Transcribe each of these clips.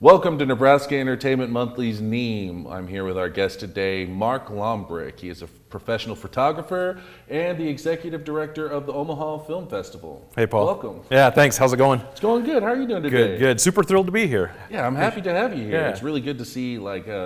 Welcome to Nebraska Entertainment Monthly's NEEM. I'm here with our guest today, Marc Longbrake. He is a professional photographer and the executive director of the Omaha Film Festival. Hey, Paul. Welcome. Yeah, thanks. How's it going? It's going good. How are you doing today? Good. Super thrilled to be here. Yeah, I'm happy to have you here. Yeah. It's really good to see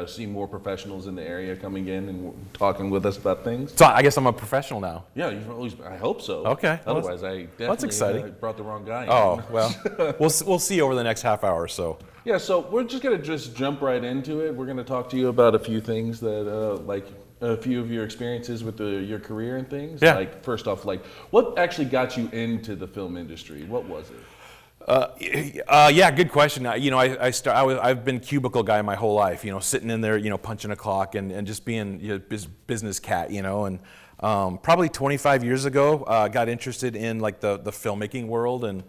see more professionals in the area coming in and talking with us about things. So I guess I'm a professional now. Yeah, you've always, I hope so. Okay. Otherwise, I definitely that's exciting. Brought the wrong guy in. Oh, well, we'll see over the next half hour or so. Yeah, so we're just going to jump right into it. We're going to talk to you about a few things that, like a few of your experiences with your career and things. Yeah. Like, first off, like, what actually got you into the film industry? What was it? Yeah, good question. I've been cubicle guy my whole life. Sitting in there, punching a clock and just being business cat. And probably 25 years ago, got interested in like the filmmaking world and.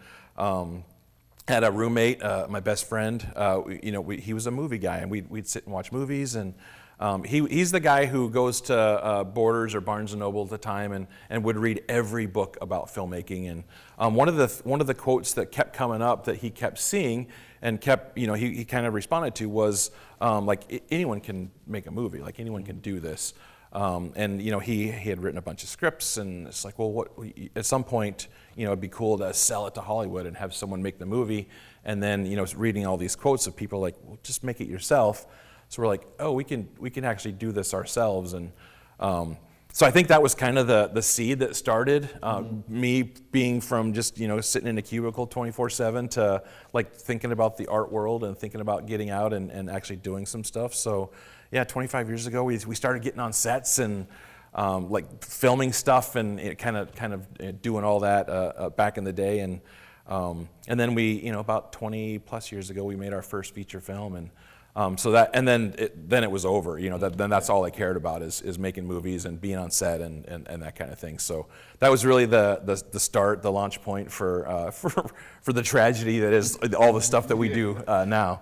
Had a roommate, my best friend. He was a movie guy, and we'd sit and watch movies. And he's the guy who goes to Borders or Barnes and Noble at the time, and would read every book about filmmaking. And one of the quotes that kept coming up that he kept seeing and kept, he kind of responded to was like, anyone can make a movie, like anyone can do this. And he had written a bunch of scripts, and it's like, well, at some point, it'd be cool to sell it to Hollywood and have someone make the movie. And then, reading all these quotes of people like, well, just make it yourself. So we're like, oh, we can actually do this ourselves. And so I think that was kind of the seed that started me being from just, sitting in a cubicle 24/7 to like thinking about the art world and thinking about getting out and actually doing some stuff. So yeah, 25 years ago, we started getting on sets and like filming stuff and kind of doing all that back in the day. And then we, about 20 plus years ago, we made our first feature film. And so that, and then it was over. Then that's all I cared about is making movies and being on set and that kind of thing. So that was really the start, the launch point for the tragedy that is all the stuff that we do now.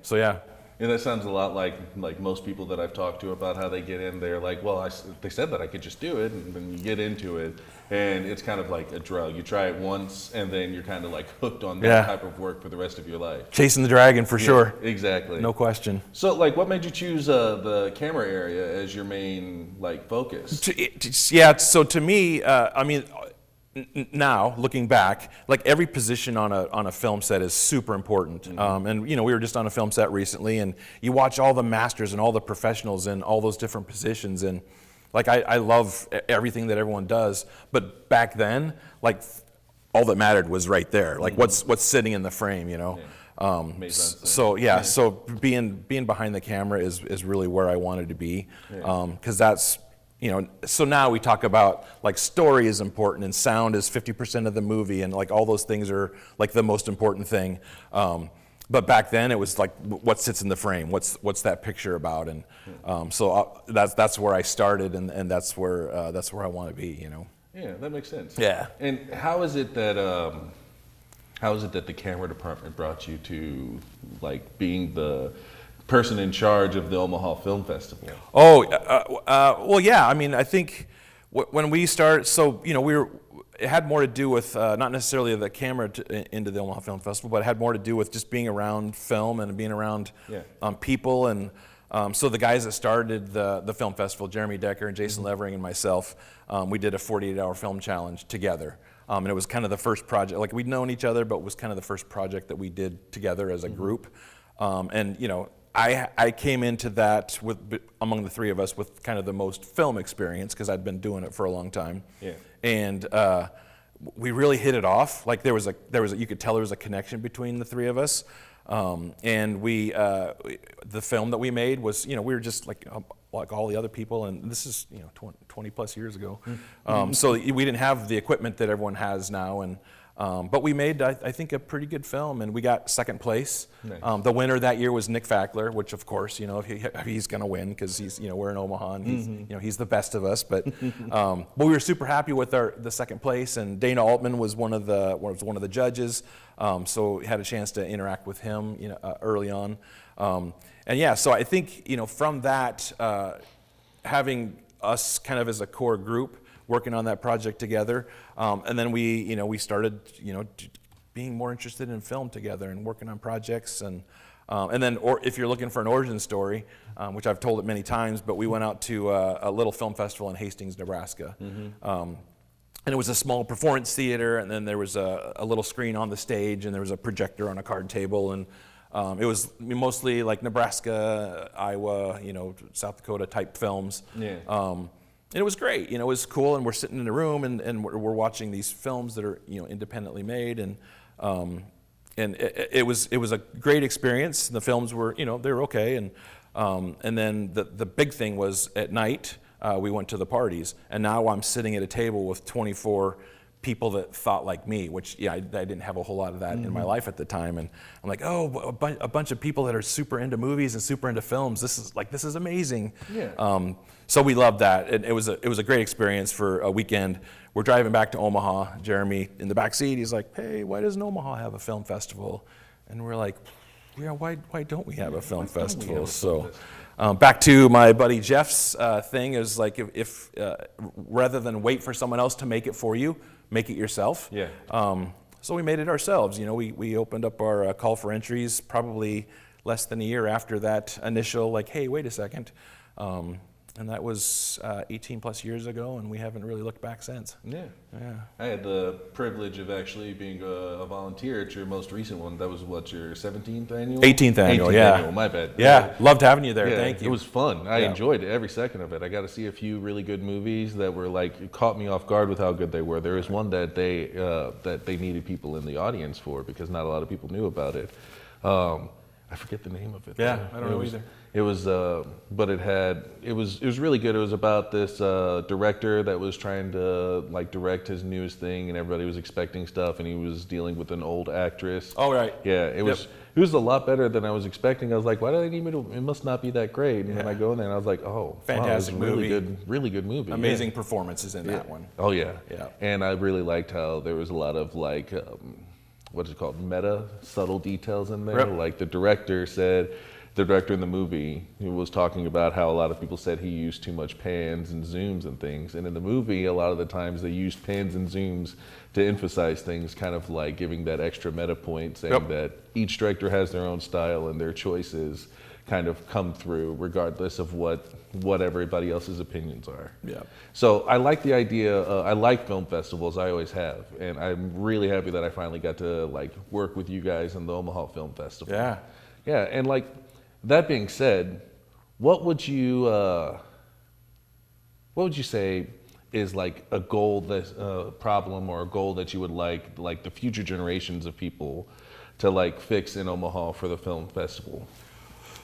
So yeah. Yeah, that sounds a lot like most people that I've talked to about how they get in. They're like, well, they said that I could just do it, and then you get into it, and it's kind of like a drug. You try it once, and then you're kind of like hooked on that type of work for the rest of your life. Chasing the dragon for sure. Exactly. No question. So, like, what made you choose the camera area as your main focus? Yeah. So to me, now looking back, like every position on a film set is super important. And we were just on a film set recently, and you watch all the masters and all the professionals in all those different positions, and like I love everything that everyone does. But back then, like all that mattered was right there, like what's sitting in the frame, So yeah, so being behind the camera is really where I wanted to be, because that's. So now we talk about like story is important and sound is 50% of the movie, and like all those things are like the most important thing. But back then it was like what sits in the frame, what's that picture about, and so that's where I started, and that's where I want to be. Yeah, that makes sense. Yeah. And how is it that the camera department brought you to like being the person in charge of the Omaha Film Festival? Well, yeah. I mean, I think when we started, so it had more to do with not necessarily the camera into the Omaha Film Festival, but it had more to do with just being around film and being around people. And so the guys that started the film festival, Jeremy Decker and Jason Levering and myself, we did a 48-hour film challenge together. And it was kind of the first project. Like we'd known each other, but it was kind of the first project that we did together as a group. I came into that among the three of us with kind of the most film experience because I'd been doing it for a long time. Yeah. And we really hit it off. Like there was you could tell there was a connection between the three of us. And the film that we made was, we were just like all the other people, and this is 20 plus years ago. So we didn't have the equipment that everyone has now, and but we made, I think, a pretty good film, and we got second place. Nice. The winner that year was Nick Fackler, which, of course, he's going to win because he's, we're in Omaha, and he's, he's the best of us. But we were super happy with the second place, and Dana Altman was one of the judges, so we had a chance to interact with him, early on, and yeah, so I think, from that, having us kind of as a core group working on that project together. And then we started, being more interested in film together and working on projects. And And then, or if you're looking for an origin story, which I've told it many times, but we went out to a little film festival in Hastings, Nebraska. And it was a small performance theater, and then there was a little screen on the stage, and there was a projector on a card table, and it was mostly like Nebraska, Iowa, South Dakota type films. Yeah. And it was great. It was cool, and we're sitting in a room, and we're watching these films that are independently made, and it was a great experience. The films were they were okay, and then the big thing was at night. We went to the parties, and now I'm sitting at a table with 24 people that thought like me, which, I didn't have a whole lot of that in my life at the time. And I'm like, oh, a bunch of people that are super into movies and super into films. This is amazing. Yeah. So we loved that. And it was a great experience for a weekend. We're driving back to Omaha. Jeremy in the back seat, he's like, hey, why doesn't Omaha have a film festival? And we're like, yeah, why don't we have a film festival? So. Back to my buddy Jeff's thing is like if rather than wait for someone else to make it for you, make it yourself. Yeah. So we made it ourselves. We opened up our call for entries probably less than a year after that initial like, hey, wait a second. And that was 18 plus years ago, and we haven't really looked back since. Yeah. I had the privilege of actually being a volunteer at your most recent one. That was what, your 17th annual? 18th annual, yeah. Annual, my bad. Yeah, loved having you there. Yeah, thank you. It was fun. I enjoyed every second of it. I got to see a few really good movies that were like caught me off guard with how good they were. There was one that they needed people in the audience for because not a lot of people knew about it. I forget the name of it. Yeah, I don't know either. It was, but it was really good. It was about this director that was trying to like direct his newest thing, and everybody was expecting stuff, and he was dealing with an old actress. Oh right. Yeah, it was a lot better than I was expecting. I was like, why do they need me to? It must not be that great. And then I go in there, and I was like, oh, fantastic movie, really good movie. Amazing performances in that one. Oh yeah. And I really liked how there was a lot of like. What's it called? Meta, subtle details in there. Yep. Like the director in the movie, who was talking about how a lot of people said he used too much pans and zooms and things. And in the movie, a lot of the times they used pans and zooms to emphasize things, kind of like giving that extra meta point, saying that each director has their own style and their choices kind of come through regardless of what everybody else's opinions are. Yeah. So I like the idea, I like film festivals, I always have, and I'm really happy that I finally got to like work with you guys in the Omaha Film Festival. Yeah. Yeah, and like, that being said, what would you say is like a goal, problem or a goal that you would like the future generations of people to like fix in Omaha for the film festival?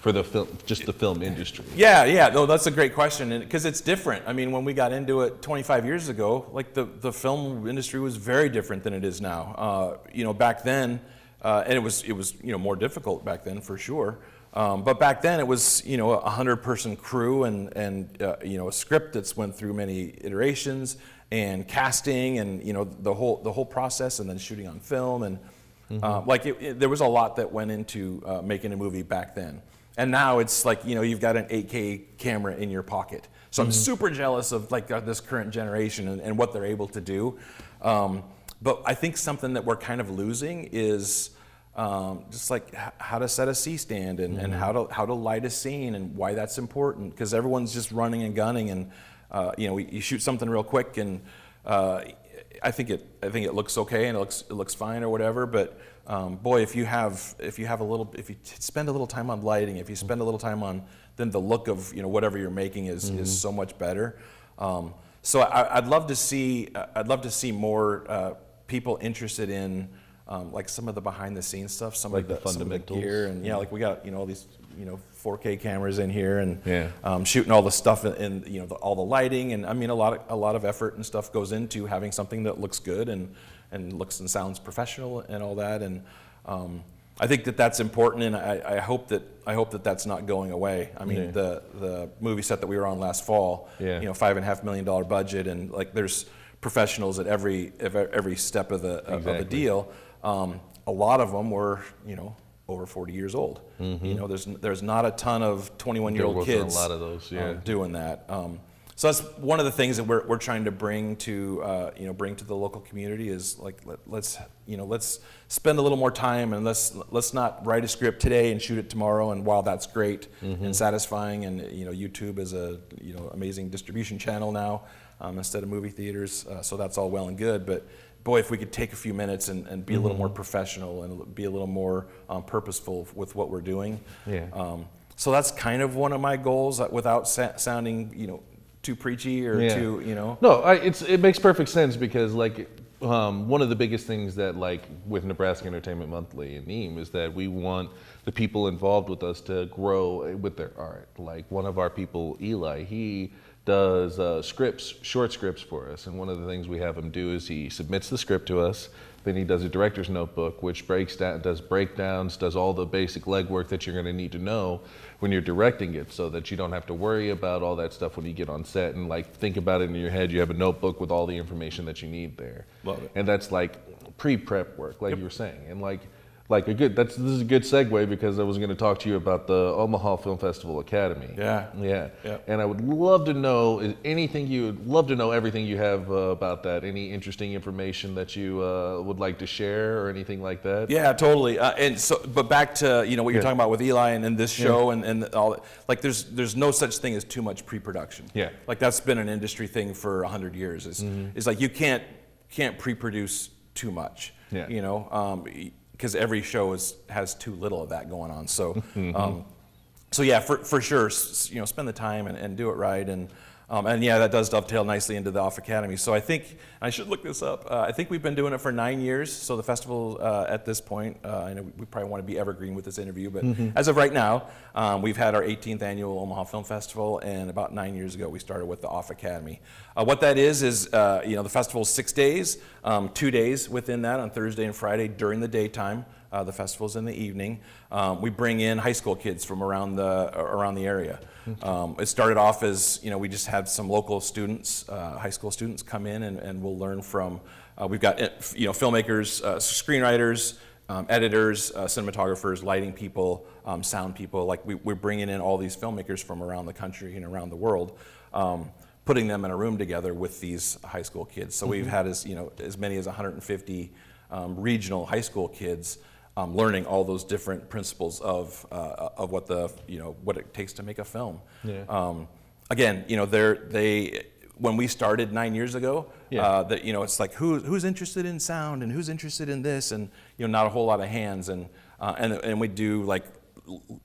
For the film, just the film industry. Yeah. No, that's a great question, because it's different. I mean, when we got into it 25 years ago, like the film industry was very different than it is now. Back then, and it was more difficult back then for sure. But back then it was a 100-person crew and a script that's went through many iterations and casting and the whole process, and then shooting on film and there was a lot that went into making a movie back then. And now it's like, you've got an 8K camera in your pocket. So I'm super jealous of like this current generation and what they're able to do. But I think something that we're kind of losing is just like how to set a C-stand and how to light a scene and why that's important. Because everyone's just running and gunning, and you shoot something real quick, and I think it looks okay and it looks fine or whatever. But boy, if you spend a little time on lighting, if you spend a little time on, then the look of whatever you're making is so much better. So I'd love to see more people interested in like some of the behind the scenes stuff, some of the fundamentals gear, and like we got all these 4K cameras in here and shooting all the stuff in all the lighting, and I mean a lot of effort and stuff goes into having something that looks good and looks and sounds professional and all that, and I think that's important, and I hope that that's not going away. I mean the movie set that we were on last fall, $5.5 million budget, and like there's professionals at every step of the deal. A lot of them were over 40 years old. There's not a ton of 21-year-old kids a lot of those, doing that. So that's one of the things that we're trying to bring to bring to the local community is like let's spend a little more time and let's not write a script today and shoot it tomorrow. And while that's great and satisfying, and YouTube is a amazing distribution channel now instead of movie theaters, so that's all well and good. But boy, if we could take a few minutes and be a little more professional and be a little more purposeful with what we're doing. Yeah. So that's kind of one of my goals, without sounding too preachy or too, No, it makes perfect sense because one of the biggest things that with Nebraska Entertainment Monthly and NEEM is that we want the people involved with us to grow with their art. Like one of our people, Eli, he does short scripts for us, and one of the things we have him do is he submits the script to us, then he does a director's notebook, which does breakdowns, does all the basic legwork that you're going to need to know when you're directing it, so that you don't have to worry about all that stuff when you get on set and think about it in your head. You have a notebook with all the information that you need there. Love it. And that's pre-prep work, you were saying, and this is a good segue because I was going to talk to you about the Omaha Film Festival Academy. Yeah. And I would love to know everything you have about that. Any interesting information that you would like to share or anything like that? Yeah, totally. But back to what you're talking about with Eli and this show and all that. There's no such thing as too much pre-production. Yeah. That's been an industry thing for 100 years. It's you can't pre-produce too much. Yeah. Because every show has too little of that going on. So, so yeah, for sure, spend the time and do it right, and yeah, that does dovetail nicely into the Off Academy. So I think I should look this up. I think we've been doing it for 9 years. So the festival at this point, I know we probably want to be evergreen with this interview, but as of right now, we've had our 18th annual Omaha Film Festival, and about 9 years ago we started with the Off Academy. What that is the festival is 6 days, 2 days within that on Thursday and Friday during the daytime. The festival's in the evening. We bring in high school kids from around the area. It started off as we just had some local students, high school students, come in and we'll learn from. We've got filmmakers, screenwriters, editors, cinematographers, lighting people, sound people. We're bringing in all these filmmakers from around the country and around the world. Putting them in a room together with these high school kids. So we've had as many as 150 regional high school kids learning all those different principles of what what it takes to make a film. Yeah. Again, when we started 9 years ago, it's who's interested in sound and who's interested in this, and not a whole lot of hands, and we do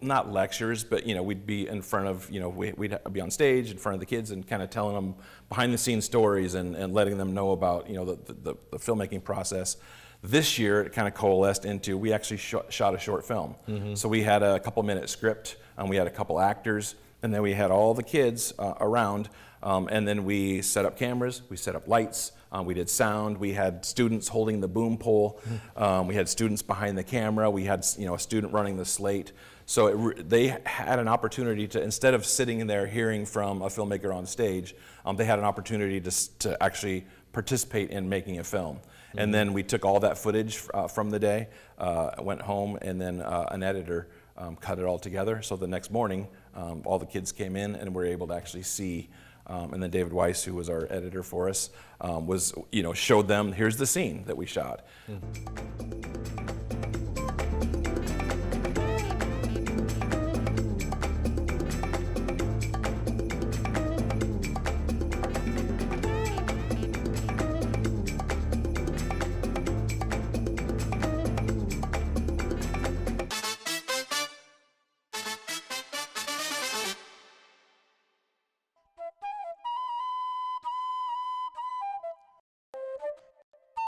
not lectures, but we'd be in front of we'd be on stage in front of the kids and kind of telling them behind the scenes stories and letting them know about the filmmaking process. This year it kind of coalesced into we actually shot a short film. So we had a couple minute script, we had a couple actors, and then we had all the kids around, and then we set up cameras, we set up lights, we did sound, we had students holding the boom pole, we had students behind the camera, we had a student running the slate. So they had an opportunity to, instead of sitting in there hearing from a filmmaker on stage, they had an opportunity to actually participate in making a film. And then we took all that footage from the day, went home, and then an editor cut it all together. So the next morning, all the kids came in and were able to actually see. And then David Weiss, who was our editor for us, showed them, here's the scene that we shot.